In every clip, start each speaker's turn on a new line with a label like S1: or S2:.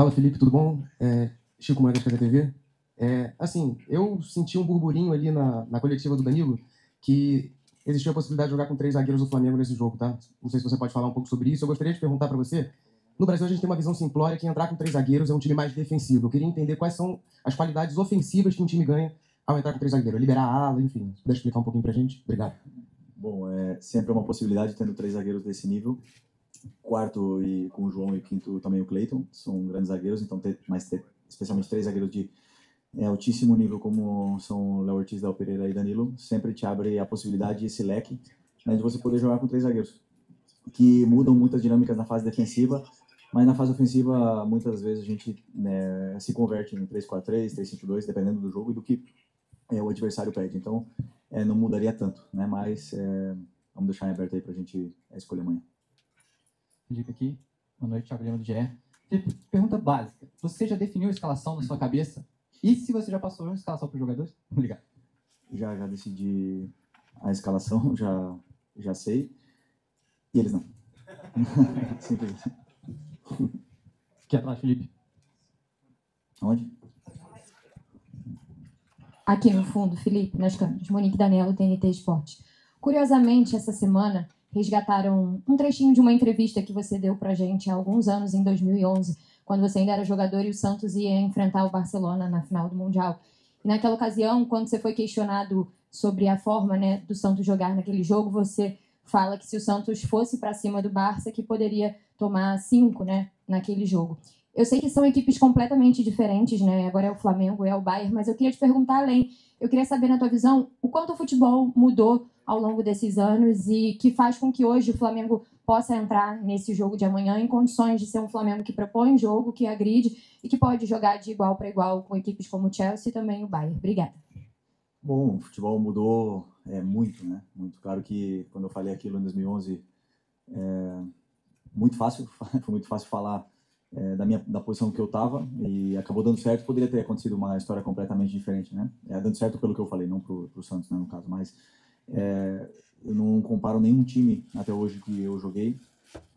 S1: Fala, Felipe, tudo bom? Chico Moedas, Café TV. Assim, eu senti um burburinho ali na coletiva do Danilo que existia a possibilidade de jogar com 3 zagueiros do Flamengo nesse jogo, tá? Não sei se você pode falar um pouco sobre isso. Eu gostaria de perguntar para você. No Brasil, a gente tem uma visão simplória que entrar com 3 zagueiros é um time mais defensivo. Eu queria entender quais são as qualidades ofensivas que um time ganha ao entrar com 3 zagueiros. Liberar a ala, enfim. Se puder explicar um pouquinho pra gente. Obrigado.
S2: Bom, sempre uma possibilidade tendo 3 zagueiros desse nível. Quarto e com o João e quinto também o Cleiton, são grandes zagueiros, então especialmente 3 zagueiros de altíssimo nível como são o Léo Ortiz, Léo Pereira e Danilo, sempre te abre a possibilidade, esse leque, né, de você poder jogar com 3 zagueiros, que mudam muitas dinâmicas na fase defensiva, mas na fase ofensiva muitas vezes a gente se converte em 3-4-3, 3-5-2, dependendo do jogo e do que o adversário pede, então não mudaria tanto, né, mas vamos deixar em aberto aí para a gente escolher amanhã.
S3: Felipe aqui. Boa noite, Thiago Lima do GE. Felipe, pergunta básica. Você já definiu a escalação na sua cabeça? E se você já passou a escalação para os jogadores? Obrigado.
S2: Já decidi a escalação, já sei. E eles não. Simples.
S3: Aqui atrás, Felipe.
S2: Onde?
S4: Aqui no fundo, Felipe, nas câmeras. Monique Daniela, TNT Esportes. Curiosamente, essa semana resgataram um trechinho de uma entrevista que você deu pra gente há alguns anos, em 2011, quando você ainda era jogador e o Santos ia enfrentar o Barcelona na final do Mundial. E naquela ocasião, quando você foi questionado sobre a forma, né, do Santos jogar naquele jogo, você fala que se o Santos fosse para cima do Barça, que poderia tomar 5, né, naquele jogo. Eu sei que são equipes completamente diferentes, né? Agora é o Flamengo, é o Bayern, mas eu queria te perguntar além. Eu queria saber, na tua visão, o quanto o futebol mudou ao longo desses anos e que faz com que hoje o Flamengo possa entrar nesse jogo de amanhã em condições de ser um Flamengo que propõe jogo, que agride e que pode jogar de igual para igual com equipes como o Chelsea e também o Bayern. Obrigada.
S2: Bom, o futebol mudou muito, né? Muito claro que quando eu falei aquilo em 2011, muito fácil, foi muito fácil falar da posição que eu estava e acabou dando certo. Poderia ter acontecido uma história completamente diferente, né? Dando certo pelo que eu falei, não pro Santos, né, no caso, mas eu não comparo nenhum time até hoje que eu joguei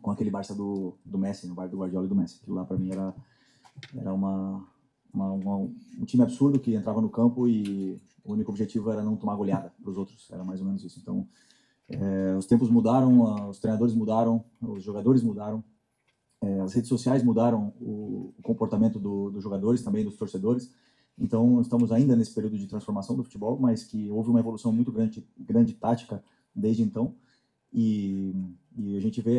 S2: com aquele Barça do Messi, no do Guardiola e do Messi. Aquilo lá para mim era um time absurdo que entrava no campo e o único objetivo era não tomar goleada para os outros, era mais ou menos isso. Então, os tempos mudaram, os treinadores mudaram, os jogadores mudaram, as redes sociais mudaram o comportamento dos jogadores, também dos torcedores. Então, estamos ainda nesse período de transformação do futebol, mas que houve uma evolução muito grande tática desde então. E a gente vê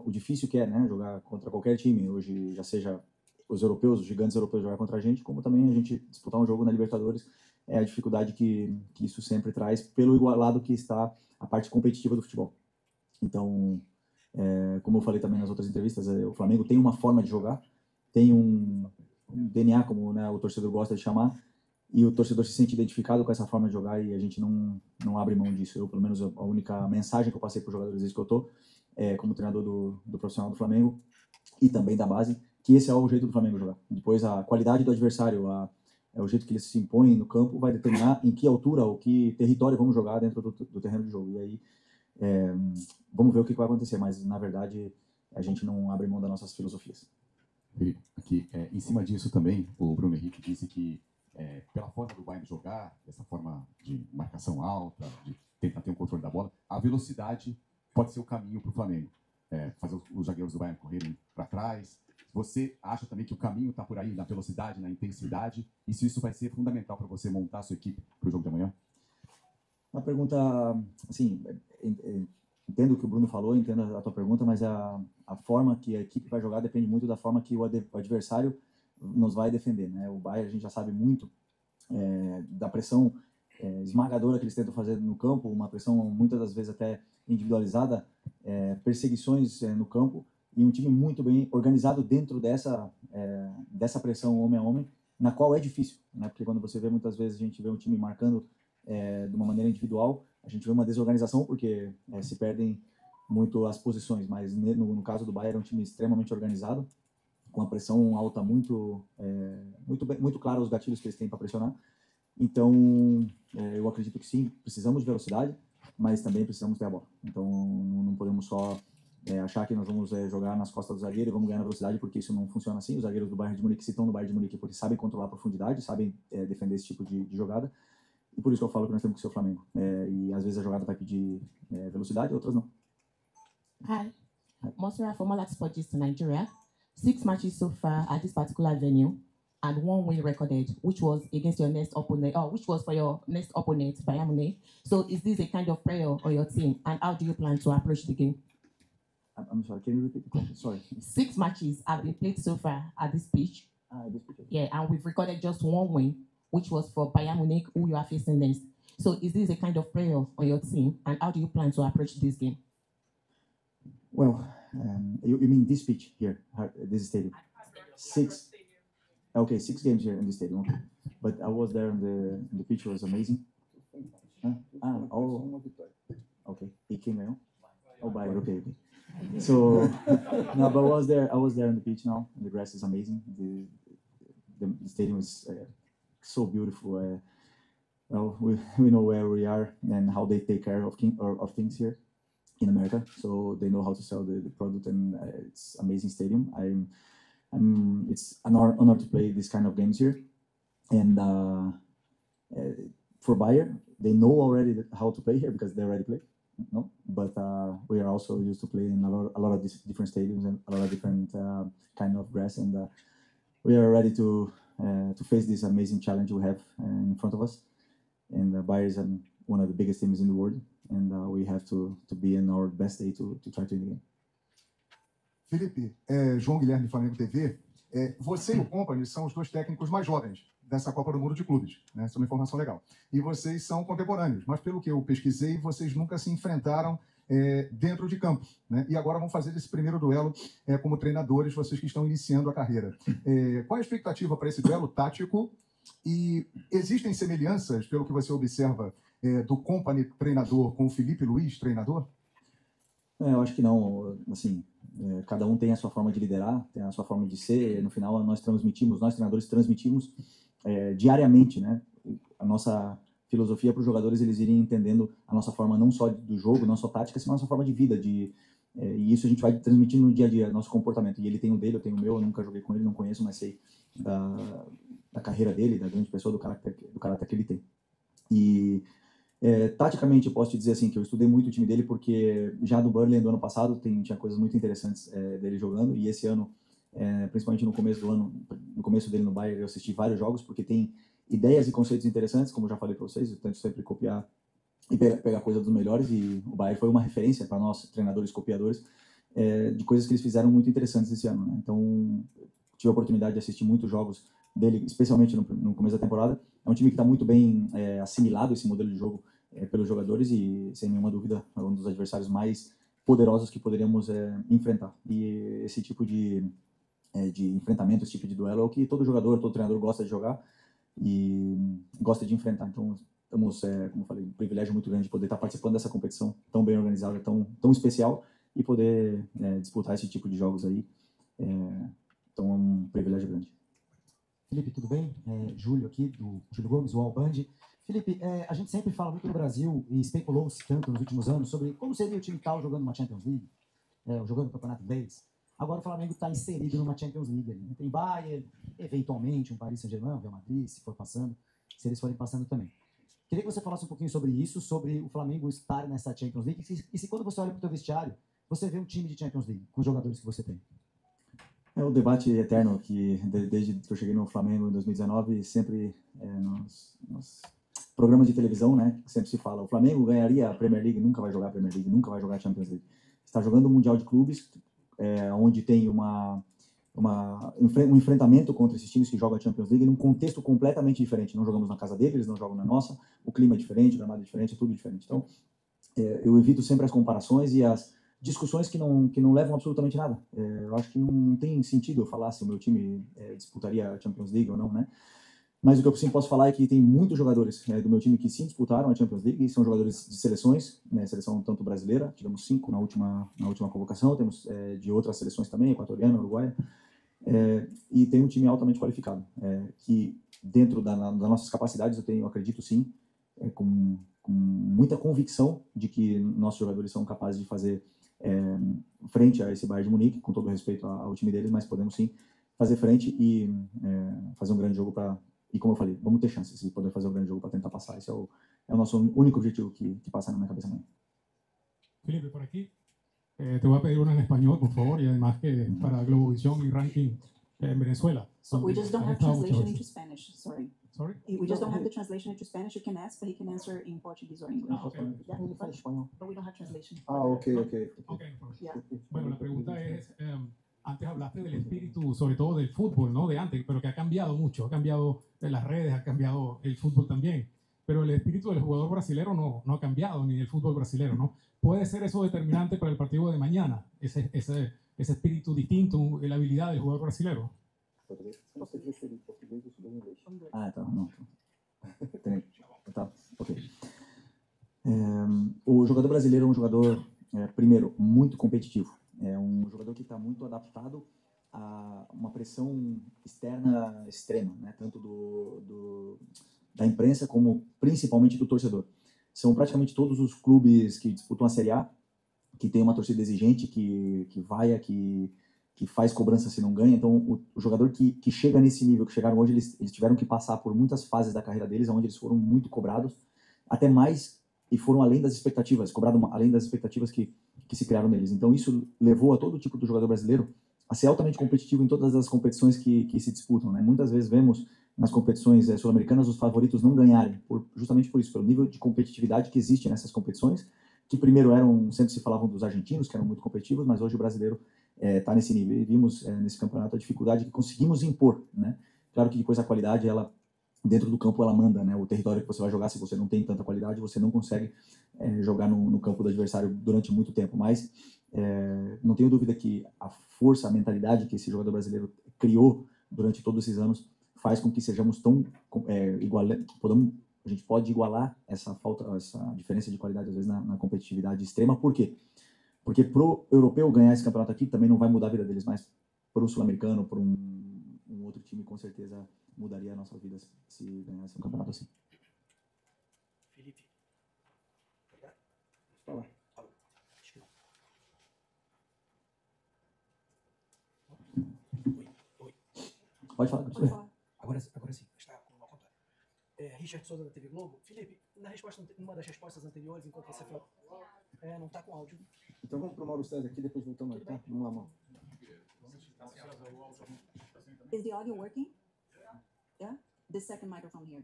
S2: o difícil que é, né, jogar contra qualquer time. Hoje, já seja os europeus, os gigantes europeus jogar contra a gente, como também a gente disputar um jogo na Libertadores, a dificuldade que isso sempre traz pelo igualado que está a parte competitiva do futebol. Então, como eu falei também nas outras entrevistas, o Flamengo tem uma forma de jogar, tem um DNA, como, né, o torcedor gosta de chamar, e o torcedor se sente identificado com essa forma de jogar e a gente não abre mão disso. Eu, pelo menos, a única mensagem que eu passei para os jogadores desde que eu estou, como treinador do profissional do Flamengo e também da base, que esse é o jeito do Flamengo jogar. Depois, a qualidade do adversário, o jeito que ele se impõe no campo, vai determinar em que altura ou que território vamos jogar dentro do terreno de jogo. E aí, vamos ver o que vai acontecer, mas, na verdade, a gente não abre mão das nossas filosofias.
S5: Felipe, aqui, em cima disso também, o Bruno Henrique disse que, pela forma do Bayern jogar, essa forma de marcação alta, de tentar ter um controle da bola, a velocidade pode ser o caminho para o Flamengo. Fazer os zagueiros do Bayern correrem para trás. Você acha também que o caminho está por aí, na velocidade, na intensidade? E se isso vai ser fundamental para você montar a sua equipe para o jogo de amanhã?
S2: Uma pergunta, assim, entendo o que o Bruno falou, entendo a tua pergunta, mas a forma que a equipe vai jogar depende muito da forma que o adversário nos vai defender, né? O Bayern, a gente já sabe muito da pressão esmagadora que eles tentam fazer no campo, uma pressão muitas das vezes até individualizada, perseguições no campo, e um time muito bem organizado dentro dessa pressão homem a homem, na qual é difícil, né? Porque quando você vê, muitas vezes a gente vê um time marcando de uma maneira individual, a gente vê uma desorganização porque se perdem muito as posições, mas no caso do Bayern é um time extremamente organizado, com a pressão alta muito clara os gatilhos que eles têm para pressionar. Então, eu acredito que sim, precisamos de velocidade, mas também precisamos ter a bola. Então, não podemos só achar que nós vamos jogar nas costas do zagueiro e vamos ganhar na velocidade, porque isso não funciona assim. Os zagueiros do Bayern de Munique, se estão no Bayern de Munique, porque sabem controlar a profundidade, sabem defender esse tipo de jogada. E por isso que eu falo que nós temos que ser o Flamengo. E às vezes a jogada vai pedir velocidade, outras não.
S6: Hi. Monserrat from Malax Sports to Nigeria. 6 matches so far at this particular venue, and 1 win recorded, which was against your next opponent, which was for your next opponent, Bayern Munich. So is this a kind of prayer on your team, and how do you plan to approach the game?
S2: I'm sorry, can you repeat the question? Sorry.
S6: 6 matches have been played so far at this pitch. Yeah, and we've recorded just 1 win, which was for Bayern Munich, who you are facing next. So is this a kind of prayer on your team, and how do you plan to approach this game?
S2: Well, you mean this pitch here, this stadium? 6. Okay, 6 games here in this stadium. Okay. But I was there, and the pitch was amazing. Okay. E quem ganhou? Oh, Bayern. Okay. So, no, but I was there on the pitch now. And the grass is amazing. The stadium is so beautiful. Well, we know where we are and how they take care of things here in America. So they know how to sell the product, and it's amazing stadium. It's an honor to play this kind of games here. And for Bayern, they know already how to play here because they already play. No, but we are also used to playing a lot of different stadiums and a lot of different kind of grass, and we are ready to face this amazing challenge we have in front of us. And Bayern is one of the biggest teams in the world, and we have to be in our best day to try to win the game.
S7: Felipe, João Guilherme, Flamengo TV. Você e o Kompany são os 2 técnicos mais jovens dessa Copa do Mundo de Clubes, né? Isso é uma informação legal. E vocês são contemporâneos, mas pelo que eu pesquisei, vocês nunca se enfrentaram dentro de campo, né? E agora vão fazer esse primeiro duelo como treinadores, vocês que estão iniciando a carreira. Qual a expectativa para esse duelo tático? E existem semelhanças, pelo que você observa, do Kompany treinador com o Felipe Luiz treinador?
S2: Eu acho que não. Assim, cada um tem a sua forma de liderar, tem a sua forma de ser. No final, nós treinadores transmitimos diariamente, né? A nossa filosofia para os jogadores, eles irem entendendo a nossa forma não só do jogo, não só tática, mas a nossa forma de vida. E isso a gente vai transmitindo no dia a dia, nosso comportamento. E ele tem o dele, eu tenho o meu, eu nunca joguei com ele, não conheço, mas sei da carreira dele, da grande pessoa, do caráter que ele tem. E taticamente eu posso te dizer assim que eu estudei muito o time dele, porque já do Burnley do ano passado tinha coisas muito interessantes dele jogando, e esse ano, principalmente no começo do ano, no começo dele no Bayern, eu assisti vários jogos, porque tem ideias e conceitos interessantes, como eu já falei para vocês, eu tento sempre copiar e pegar coisa dos melhores, e o Bayern foi uma referência para nós, treinadores copiadores, de coisas que eles fizeram muito interessantes esse ano, né? Então, tive a oportunidade de assistir muitos jogos dele, especialmente no começo da temporada. É um time que está muito bem assimilado esse modelo de jogo pelos jogadores, e sem nenhuma dúvida é um dos adversários mais poderosos que poderíamos enfrentar. E esse tipo de enfrentamento, esse tipo de duelo é o que todo jogador, todo treinador gosta de jogar e gosta de enfrentar. Então estamos, como eu falei, um privilégio muito grande de poder estar participando dessa competição tão bem organizada, tão especial, e poder disputar esse tipo de jogos aí. Então é um privilégio grande.
S8: Felipe, tudo bem? Júlio aqui, do Júlio Gomes, do All-Band. Felipe, a gente sempre fala muito no Brasil, e especulou-se tanto nos últimos anos, sobre como seria o time tal jogando uma Champions League, jogando o Campeonato Inglês. Agora o Flamengo está inserido numa Champions League ali. Tem Bayern, eventualmente um Paris Saint-Germain, Real Madrid, se for passando, se eles forem passando também. Queria que você falasse um pouquinho sobre isso, sobre o Flamengo estar nessa Champions League, e se quando você olha para o teu vestiário, você vê um time de Champions League, com os jogadores que você tem.
S2: É o debate eterno que, desde que eu cheguei no Flamengo em 2019, sempre nos programas de televisão, né, sempre se fala, o Flamengo ganharia a Premier League, nunca vai jogar a Premier League, nunca vai jogar a Champions League. Está jogando o Mundial de Clubes, onde tem um enfrentamento contra esses times que jogam a Champions League num contexto completamente diferente. Não jogamos na casa deles, eles não jogam na nossa, o clima é diferente, o gramado é diferente, é tudo diferente. Então, eu evito sempre as comparações e as discussões que não levam absolutamente nada. Eu acho que não tem sentido eu falar se o meu time disputaria a Champions League ou não, né? Mas o que eu sim posso falar é que tem muitos jogadores do meu time que sim disputaram a Champions League, e são jogadores de seleções, né, seleção tanto brasileira, tivemos 5 na última convocação, temos de outras seleções também, equatoriana, uruguaia, e tem um time altamente qualificado, que dentro das nossas capacidades eu acredito sim, com muita convicção de que nossos jogadores são capazes de fazer frente a esse Bayern de Munique, com todo respeito ao time deles, mas podemos sim fazer frente e fazer um grande jogo para... E como eu falei, vamos ter chances de poder fazer um grande jogo para tentar passar. Esse é o nosso único objetivo que passa na minha cabeça amanhã.
S9: Felipe, por aquí. Te voy a pedir una en español, por favor, y además que para Globovisión y ranking en Venezuela.
S10: So we just don't have translation into Spanish, sorry.
S9: Sorry?
S10: We just don't have the translation into Spanish. You can ask, but he can answer in Portuguese or English.
S9: Okay.
S10: Yeah, but we don't have translation.
S7: Ok.
S9: Okay.
S10: Yeah.
S9: Bueno, la pregunta es, antes hablaste del espíritu, sobre todo del fútbol, ¿no? De antes, pero que ha cambiado mucho, ha cambiado las redes, ha cambiado el fútbol también. Pero el espíritu del jugador brasilero no ha cambiado, ni del fútbol brasilero, ¿no? ¿Puede ser eso determinante para el partido de mañana? Ese espíritu distinto, la habilidad del jugador brasilero.
S2: Ah, tá, não. Tá, ok. O jogador brasileiro é um jogador, primeiro, muito competitivo. É um jogador que está muito adaptado a uma pressão externa extrema, né? Tanto da imprensa como principalmente do torcedor. São praticamente todos os clubes que disputam a Série A que tem uma torcida exigente, que vai, que faz cobrança se não ganha. Então, o jogador que chega nesse nível, que chegaram hoje, eles tiveram que passar por muitas fases da carreira deles, onde eles foram muito cobrados, até mais, e foram além das expectativas, cobrados além das expectativas que se criaram neles. Então, isso levou a todo tipo do jogador brasileiro a ser altamente competitivo em todas as competições que se disputam, né? Muitas vezes vemos nas competições sul-americanas os favoritos não ganharem, justamente por isso, pelo nível de competitividade que existe nessas competições, que primeiro sempre se falavam dos argentinos, que eram muito competitivos, mas hoje o brasileiro está nesse nível. E vimos nesse campeonato a dificuldade que conseguimos impor, né? Claro que depois a qualidade, ela dentro do campo, ela manda, né? O território que você vai jogar, se você não tem tanta qualidade, você não consegue jogar no campo do adversário durante muito tempo. Mas não tenho dúvida que a força, a mentalidade que esse jogador brasileiro criou durante todos esses anos faz com que sejamos tão a gente pode igualar essa diferença de qualidade, às vezes, na competitividade extrema. Por quê? Porque pro europeu ganhar esse campeonato aqui também não vai mudar a vida deles, mas pro sul-americano, para um outro time, com certeza mudaria a nossa vida se ganhasse um campeonato assim.
S11: Felipe.
S2: Fala. Pode falar.
S11: Agora sim, está com uma conta. Richard Souza da TV Globo. Felipe, numa das respostas anteriores, enquanto você falou, não está com áudio.
S1: Então vamos para o Mauro César aqui, depois voltamos, tá? Vamos lá, Mauro.
S10: Is the audio working? Yeah? The second microphone here.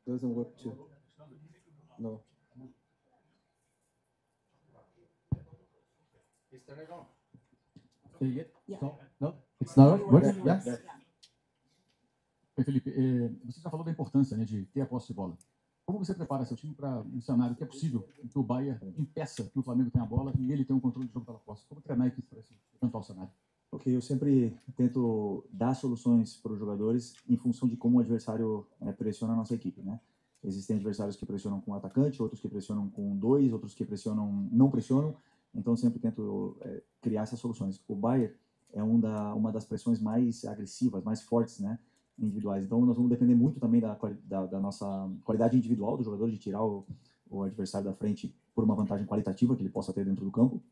S1: Doesn't work too. No.
S3: Is there a go?
S10: Yeah.
S3: No? It's not working?
S10: Yeah.
S3: Yeah.
S5: Felipe, você já falou da importância, né, de ter a posse de bola. Como você prepara seu time para um cenário que é possível, em que o Bayern impeça que o Flamengo tenha a bola e ele tenha um controle do jogo pela posse? Como treinar a equipe para esse eventual cenário?
S2: Ok, eu sempre tento dar soluções para os jogadores em função de como o adversário pressiona a nossa equipe, né? Existem adversários que pressionam com o atacante, outros que pressionam com dois, outros que não pressionam. Então, eu sempre tento criar essas soluções. O Bayern é uma das pressões mais agressivas, mais fortes, né? Individuais. Então, nós vamos depender muito também da nossa qualidade individual do jogador, de tirar o adversário da frente por uma vantagem qualitativa que ele possa ter dentro do campo.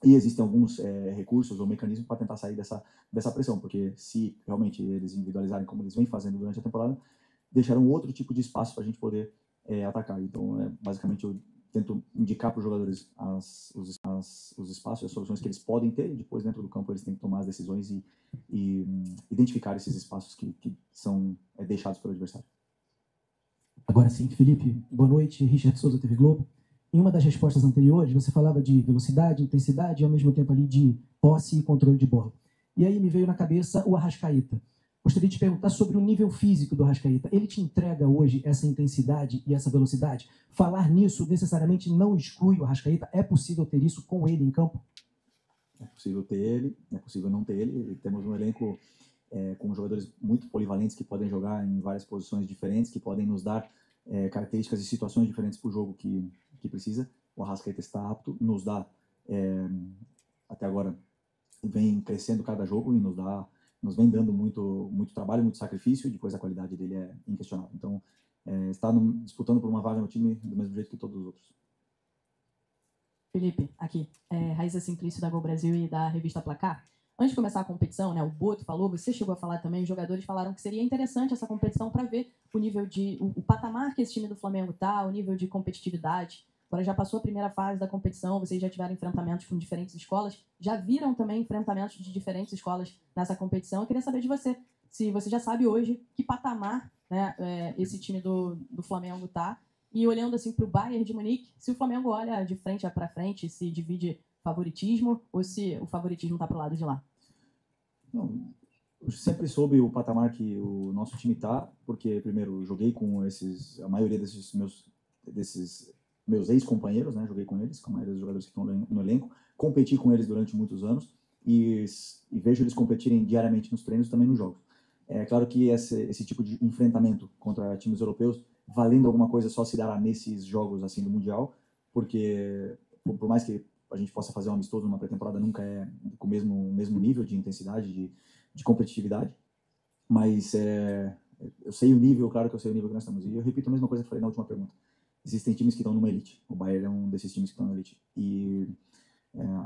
S2: E existem alguns recursos ou mecanismos para tentar sair dessa pressão, porque se realmente eles individualizarem como eles vêm fazendo durante a temporada, deixarão outro tipo de espaço para a gente poder atacar. Então, basicamente, eu tento indicar para os jogadores os espaços e as soluções que eles podem ter, e depois dentro do campo eles têm que tomar as decisões e identificar esses espaços que são deixados pelo adversário.
S11: Agora sim, Felipe, boa noite, Richard Souza, TV Globo. Em uma das respostas anteriores, você falava de velocidade, intensidade e ao mesmo tempo ali de posse e controle de bola. E aí me veio na cabeça o Arrascaeta. Gostaria de te perguntar sobre o nível físico do Arrascaeta. Ele te entrega hoje essa intensidade e essa velocidade? Falar nisso necessariamente não exclui o Arrascaeta? É possível ter isso com ele em campo?
S2: É possível ter ele, é possível não ter ele. Temos um elenco com jogadores muito polivalentes que podem jogar em várias posições diferentes, que podem nos dar características e situações diferentes para o jogo que precisa. O Arrascaeta está apto, nos dá, até agora, vem crescendo cada jogo e nos vem dando muito trabalho, muito sacrifício, e depois a qualidade dele é inquestionável. Então, está disputando por uma vaga no time do mesmo jeito que todos os outros.
S12: Felipe, aqui, Raíssa Simplício da Gol Brasil e da revista Placar. Antes de começar a competição, né, o Boto falou, você chegou a falar também, os jogadores falaram que seria interessante essa competição para ver o nível o patamar que esse time do Flamengo tá, o nível de competitividade. Agora já passou a primeira fase da competição, vocês já tiveram enfrentamentos com diferentes escolas, já viram também enfrentamentos de diferentes escolas nessa competição. Eu queria saber de você, se você já sabe hoje que patamar, né, esse time do Flamengo tá. E olhando assim para o Bayern de Munique, se o Flamengo olha de frente para frente, se divide favoritismo ou se o favoritismo está para o lado de lá?
S2: Não, eu sempre soube o patamar que o nosso time tá, porque primeiro eu joguei com a maioria desses meus ex-companheiros, né? Joguei com eles, com a maioria dos jogadores que estão no elenco, competi com eles durante muitos anos e vejo eles competirem diariamente nos treinos e também nos jogos. É claro que esse tipo de enfrentamento contra times europeus, valendo alguma coisa, só se dará nesses jogos assim do Mundial, porque por mais que a gente possa fazer um amistoso numa pré-temporada, nunca é com o mesmo nível de intensidade, de competitividade, mas eu sei o nível, claro que eu sei o nível que nós estamos. E eu repito a mesma coisa que falei na última pergunta. Existem times que estão numa elite. O Bayern é um desses times que estão na elite. E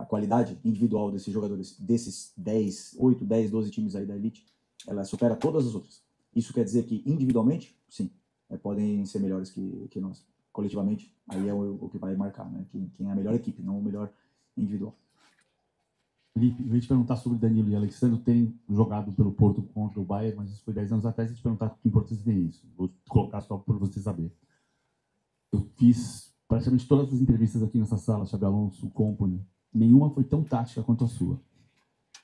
S2: a qualidade individual desses jogadores, desses 8, 10, 12 times aí da elite, ela supera todas as outras. Isso quer dizer que individualmente, sim, podem ser melhores que nós. Coletivamente, aí é o que vai marcar, né? Quem é a melhor equipe, não o melhor individual.
S5: Felipe, eu ia te perguntar sobre Danilo e Alexandre terem jogado pelo Porto contra o Bayern, mas isso foi 10 anos atrás, e te perguntar que importância tem isso. Vou colocar só para você saber. Eu fiz praticamente todas as entrevistas aqui nessa sala, Xabi Alonso, Company, nenhuma foi tão tática quanto a sua.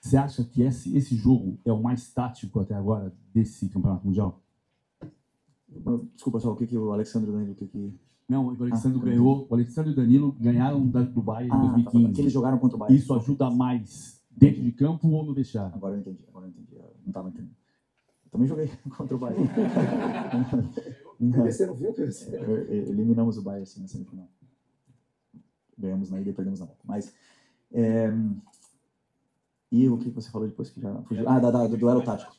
S5: Você acha que esse jogo é o mais tático até agora desse Campeonato Mundial?
S2: Desculpa só, o que o Alexandre e o Danilo,
S5: Não, o Alexandre ganhou. O Alexandre e o Danilo ganharam do Bayern em 2015.
S2: Que eles jogaram contra o Bayern.
S5: Isso ajuda mais dentro de campo ou no vestiário?
S2: Agora eu entendi. Eu não estava entendendo. Eu também joguei contra o Bayern.
S7: Você não viu,
S2: Eliminamos o Bayern, sim, na semifinal. Ganhamos na ida e perdemos na volta. Mas, e o que você falou depois que já fugiu? Do duelo tático.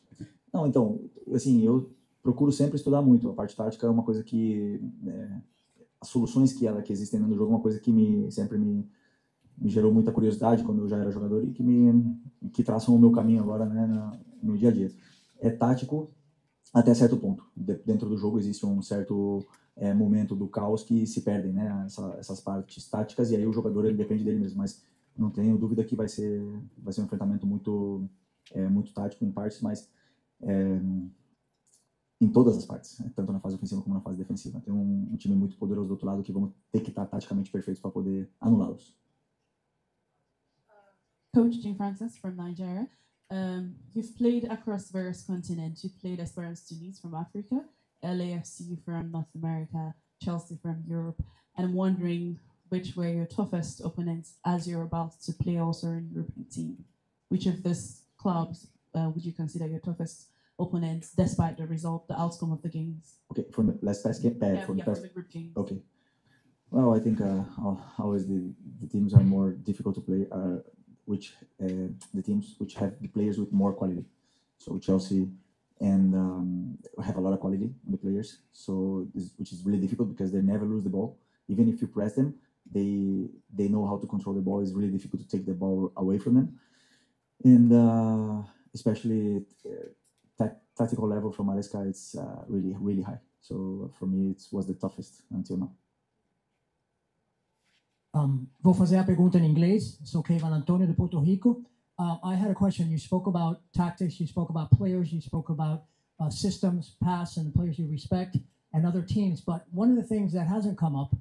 S2: Não, então, assim, eu procuro sempre estudar muito. A parte tática é uma coisa que... as soluções que existem no jogo é uma coisa que sempre me gerou muita curiosidade quando eu já era jogador e que traçam o meu caminho agora, né, no dia a dia. É tático até certo ponto. Dentro do jogo existe um certo momento do caos que se perdem, né, essas partes táticas, e aí o jogador ele depende dele mesmo. Mas não tenho dúvida que vai ser um enfrentamento muito tático em partes, mas... em todas as partes, né? Tanto na fase ofensiva como na fase defensiva. Tem um time muito poderoso do outro lado que vamos ter que estar taticamente perfeitos para poder anulá-los.
S13: Coach Jim Francis from Nigeria. You've played across various continents. You've played Esperance Tunis from Africa, LAFC from North America, Chelsea from Europe. And I'm wondering which were your toughest opponents as you're about to play also in a European team. Which of these clubs would you consider your toughest opponents, despite the result, the outcome of the games?
S2: Okay, from the last past game,
S13: from the group games.
S2: Okay. Well, I think always the teams are more difficult to play. The teams which have the players with more quality. So Chelsea and have a lot of quality on the players. So which is really difficult because they never lose the ball. Even if you press them, they know how to control the ball. It's really difficult to take the ball away from them. And especially tactical level from Maresca, it's really, really high. So for me, it was the toughest until now.
S11: Vou fazer a pergunta em inglês. Sou Kevin Antonio de Puerto Rico. I had a question. You spoke about tactics. You spoke about players. You spoke about systems, pass, and players you respect, and other teams. But one of the things that hasn't come up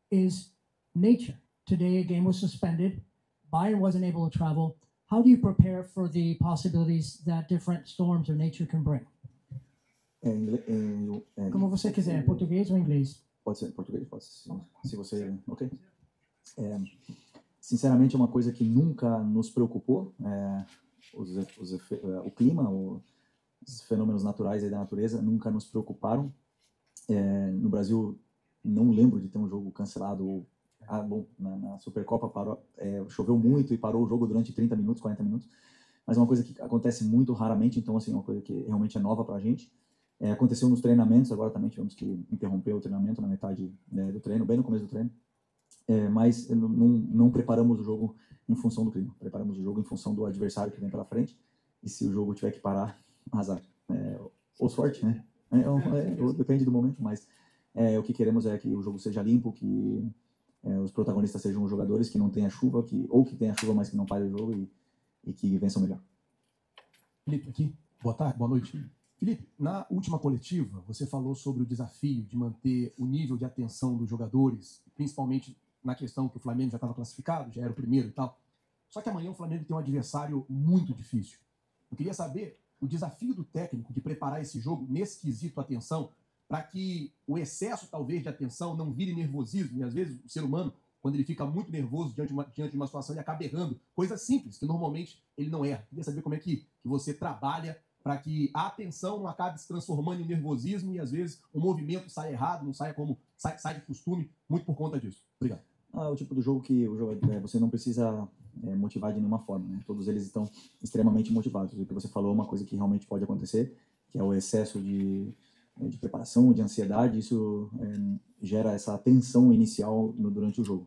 S11: is nature. Today, a game was suspended. Bayern wasn't able to travel. How do you prepare for the possibilities that different storms or nature can bring? Como você quiser, português ou inglês?
S2: Pode ser português, pode ser. Se você... Ok. Sinceramente, é uma coisa que nunca nos preocupou. O clima, os fenômenos naturais aí da natureza nunca nos preocuparam. No Brasil, não lembro de ter um jogo cancelado. Na Supercopa choveu muito e parou o jogo durante 30 minutos, 40 minutos. Mas é uma coisa que acontece muito raramente, então assim, é uma coisa que realmente é nova pra gente. Aconteceu nos treinamentos, agora também tivemos que interromper o treinamento na metade, né, do treino, bem no começo do treino. mas não preparamos o jogo em função do clima. Preparamos o jogo em função do adversário que vem pela frente. E se o jogo tiver que parar, azar. Ou sorte, né? Depende do momento, mas o que queremos é que o jogo seja limpo, que os protagonistas sejam os jogadores, que não tenha chuva, ou que tenha chuva, mas que não pare o jogo e que vençam melhor.
S14: Felipe, aqui. Boa tarde, boa noite. Felipe, na última coletiva, você falou sobre o desafio de manter o nível de atenção dos jogadores, principalmente na questão que o Flamengo já estava classificado, já era o primeiro e tal. Só que amanhã o Flamengo tem um adversário muito difícil. Eu queria saber o desafio do técnico de preparar esse jogo nesse quesito atenção, para que o excesso, talvez, de atenção não vire nervosismo. E, às vezes, o ser humano, quando ele fica muito nervoso diante de uma situação, ele acaba errando. Coisas simples, que normalmente ele não erra. Eu queria saber como é que você trabalha para que a atenção não acabe se transformando em nervosismo e, às vezes, o movimento saia errado, não saia como sai de costume, muito por conta disso. Obrigado.
S2: É o tipo do jogo que você não precisa motivar de nenhuma forma, né? Todos eles estão extremamente motivados. O que você falou é uma coisa que realmente pode acontecer, que é o excesso de preparação, de ansiedade. Isso gera essa tensão inicial durante o jogo.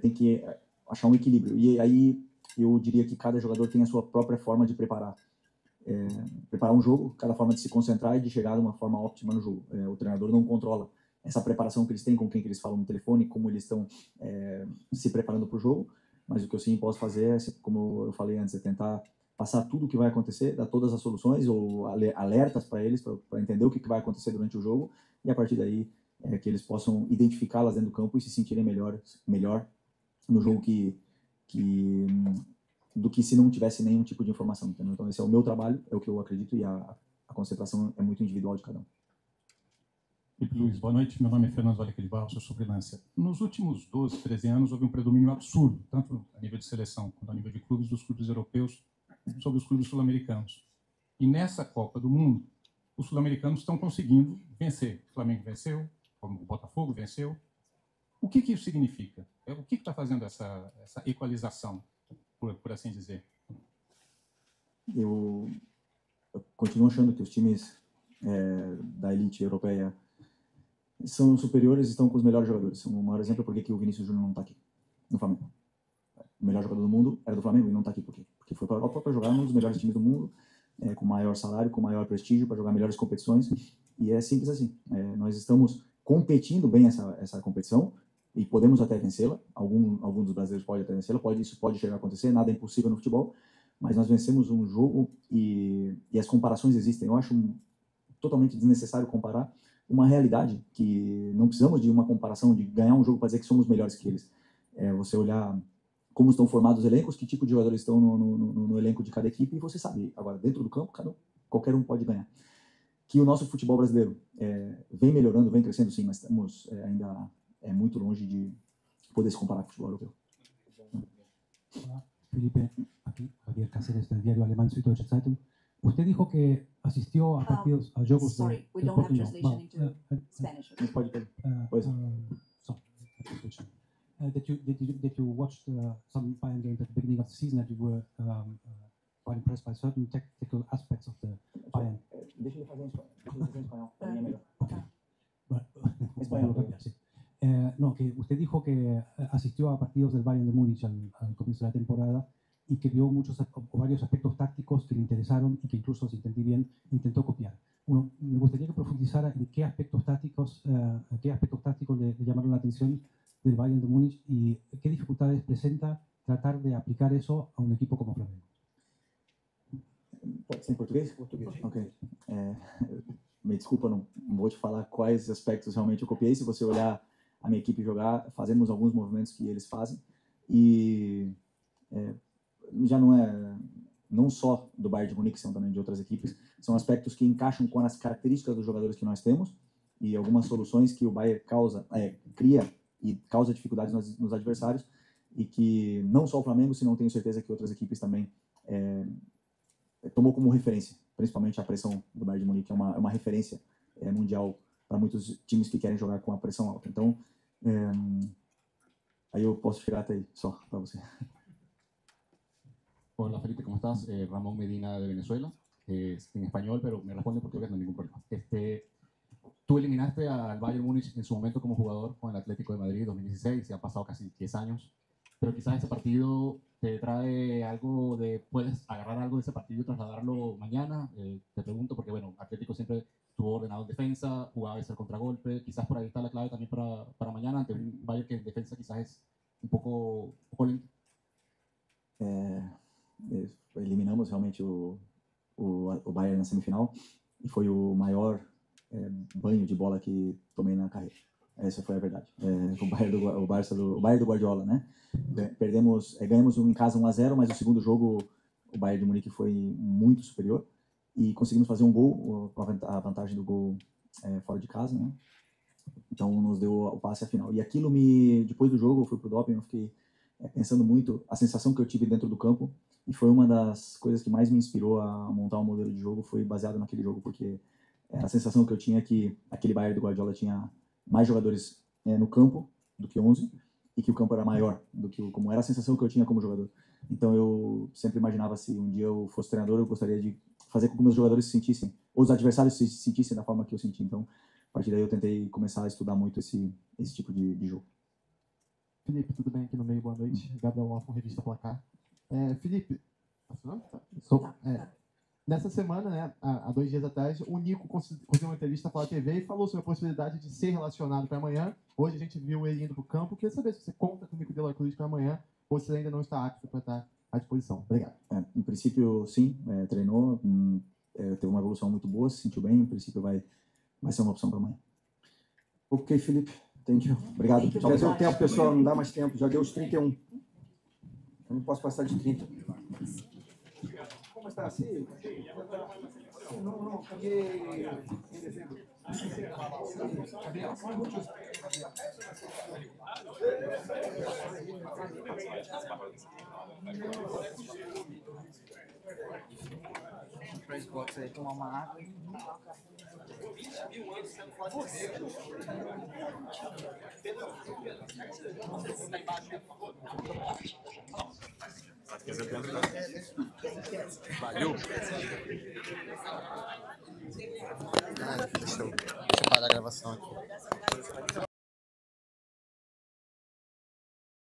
S2: Tem que achar um equilíbrio. E aí eu diria que cada jogador tem a sua própria forma de preparar um jogo, cada forma de se concentrar e de chegar de uma forma óptima no jogo. O treinador não controla essa preparação que eles têm, com quem que eles falam no telefone, como eles estão se preparando para o jogo, mas o que eu sim posso fazer é, como eu falei antes, é tentar passar tudo o que vai acontecer, dar todas as soluções ou alertas para eles, para entender o que vai acontecer durante o jogo, e a partir daí que eles possam identificá-las dentro do campo e se sentirem melhor no jogo do que se não tivesse nenhum tipo de informação. Entendeu? Então esse é o meu trabalho, é o que eu acredito, e a concentração é muito individual de cada um.
S15: Felipe Luiz, boa noite. Meu nome é Fernando Vale Calibar, sou freelancer. Nos últimos 12, 13 anos, houve um predomínio absurdo, tanto a nível de seleção quanto a nível de clubes, dos clubes europeus sobre os clubes sul-americanos. E nessa Copa do Mundo, os sul-americanos estão conseguindo vencer. O Flamengo venceu, o Botafogo venceu. O que isso significa? O que está fazendo essa equalização, por assim dizer?
S2: Eu continuo achando que os times da elite europeia são superiores e estão com os melhores jogadores. O maior exemplo é por que o Vinícius Júnior não está aqui no Flamengo. O melhor jogador do mundo era do Flamengo e não está aqui por quê? Porque foi para a Europa para jogar num dos melhores times do mundo, com maior salário, com maior prestígio, para jogar melhores competições, e é simples assim. Nós estamos competindo bem essa competição e podemos até vencê-la. Algum dos brasileiros pode até vencê-la, isso pode chegar a acontecer, nada é impossível no futebol, mas nós vencemos um jogo e as comparações existem. Eu acho totalmente desnecessário comparar uma realidade que não precisamos de uma comparação, de ganhar um jogo para dizer que somos melhores que eles. Você olhar como estão formados os elencos, que tipo de jogadores estão no elenco de cada equipe, e você sabe. Agora, dentro do campo, qualquer um pode ganhar. Que o nosso futebol brasileiro vem melhorando, vem crescendo, sim, mas estamos ainda muito longe de poder se comparar com o futebol europeu.
S16: Hola, Felipe, aquí Javier Cáceres del diario alemán Süddeutsche Zeitung. Usted dijo que asistió a partidos, a jogos
S10: Sorry, we
S16: del
S10: don't have
S16: Portugal.
S10: translation into Spanish.
S16: That you watched some Bayern games at the beginning of the season, that you were quite impressed by certain tactical aspects of the Bayern.
S2: Deixa ele fazer em espanhol, para mim é melhor.
S16: No, que usted dijo que asistió a partidos del Bayern de Múnich al comienzo de la temporada y que vio varios aspectos tácticos que le interesaron y que incluso, si entendí bien, intentó copiar. Me gustaría que profundizara en qué aspectos tácticos le llamaron la atención del Bayern de Múnich y qué dificultades presenta tratar de aplicar eso a un equipo como Flamengo.
S2: Pode ser em português? Português. Ok. Me desculpa, não vou te falar quais aspectos realmente eu copiei. Se você olhar a minha equipe jogar, fazemos alguns movimentos que eles fazem. E já não só do Bayern de Munique, são também de outras equipes. São aspectos que encaixam com as características dos jogadores que nós temos e algumas soluções que o Bayern cria e causa dificuldades nos adversários, e que não só o Flamengo, senão tenho certeza que outras equipes também tomou como referência, principalmente a pressão do Bayern de Munique, é uma referência mundial para muitos times que querem jogar com a pressão alta. Então, aí eu posso chegar até aí, só para você.
S5: Hola Felipe, ¿cómo estás? Ramón Medina de Venezuela, en español, pero me responde en portugués, no hay ningún problema.
S17: Tú eliminaste al Bayern Múnich en su momento como jugador con el Atlético de Madrid 2016, y han pasado casi 10 años, pero quizás ese partido te trae algo de, puedes agarrar algo de ese partido y trasladarlo mañana. Te pregunto porque, bueno, Atlético siempre estuvo ordenado en defensa, jugaba a veces el contragolpe, quizás por ahí está la clave también para mañana, ante un Bayern que en defensa quizás es um pouco lento.
S2: Eliminamos realmente o Bayern na semifinal e foi o maior banho de bola que tomei na carreira. Essa foi a verdade. O Bayern do Guardiola, né? Ganhamos em casa 1-0, mas o segundo jogo o Bayern de Munique foi muito superior e conseguimos fazer um gol, com a vantagem do gol fora de casa, né? Então nos deu o passe à final. E aquilo depois do jogo eu fui pro doping, eu fiquei pensando muito a sensação que eu tive dentro do campo, e foi uma das coisas que mais me inspirou a montar um modelo de jogo, foi baseado naquele jogo, porque a sensação que eu tinha é que aquele Bayern do Guardiola tinha mais jogadores no campo do que 11, e que o campo era maior do que como era a sensação que eu tinha como jogador. Então eu sempre imaginava, se um dia eu fosse treinador, eu gostaria de fazer com que meus jogadores se sentissem, ou os adversários se sentissem da forma que eu senti. Então, a partir daí eu tentei começar a estudar muito esse tipo de jogo.
S18: Felipe, tudo bem aqui no meio? Boa noite. Gabriel Hoffman, Revista Placar. Felipe, nessa semana, né, há 2 dias atrás, o Nico conseguiu uma entrevista para a TV e falou sobre a possibilidade de ser relacionado para amanhã. Hoje a gente viu ele indo para o campo. Queria saber se você conta com o Nico de la Cruz para amanhã ou se ele ainda não está apto para estar à disposição. Obrigado.
S2: No princípio, sim, treinou, teve uma evolução muito boa, se sentiu bem. No princípio, vai ser uma opção para amanhã.
S19: Ok, Felipe. Thank you. Obrigado. Já deu tempo, pessoal, não dá mais tempo. Já deu os 31. Eu não posso passar de 30. Como está assim? Não, porque em dezembro.
S20: Press box aí, tomar uma água e...
S21: Valeu. Deixa eu parar a gravação aqui.